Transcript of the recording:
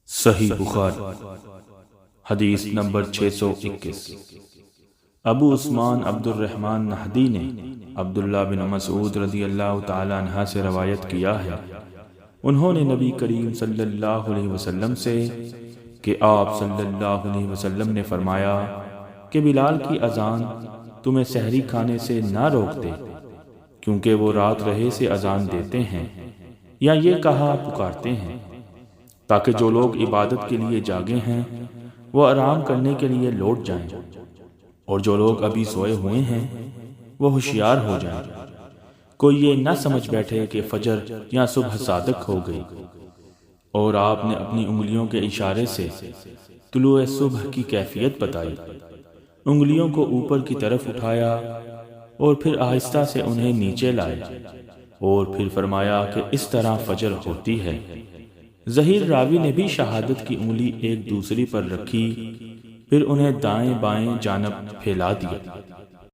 صحیح بخاری حدیث نمبر 621۔ ابو عثمان عبد الرحمن نہدی نے عبداللہ بن مسعود رضی اللہ تعالی عنہ سے روایت کیا ہے، انہوں نے نبی کریم صلی اللہ علیہ وسلم سے کہ آپ صلی اللہ علیہ وسلم نے فرمایا کہ بلال کی اذان تمہیں سحری کھانے سے نہ روک دے، کیونکہ وہ رات رہے سے اذان دیتے ہیں، یا یہ کہا پکارتے ہیں، تاکہ جو لوگ عبادت کے لیے جاگے ہیں وہ آرام کرنے کے لیے لوٹ جائیں، اور جو لوگ ابھی سوئے ہوئے ہیں وہ ہوشیار ہو جائیں۔ کوئی یہ نہ سمجھ بیٹھے کہ فجر یا صبح صادق ہو گئی۔ اور آپ نے اپنی انگلیوں کے اشارے سے طلوع صبح کی کیفیت بتائی، انگلیوں کو اوپر کی طرف اٹھایا اور پھر آہستہ سے انہیں نیچے لائے، اور پھر فرمایا کہ اس طرح فجر ہوتی ہے۔ ظہیر راوی نے بھی شہادت کی انگلی ایک دوسری پر رکھی، پھر انہیں دائیں بائیں جانب پھیلا دیا۔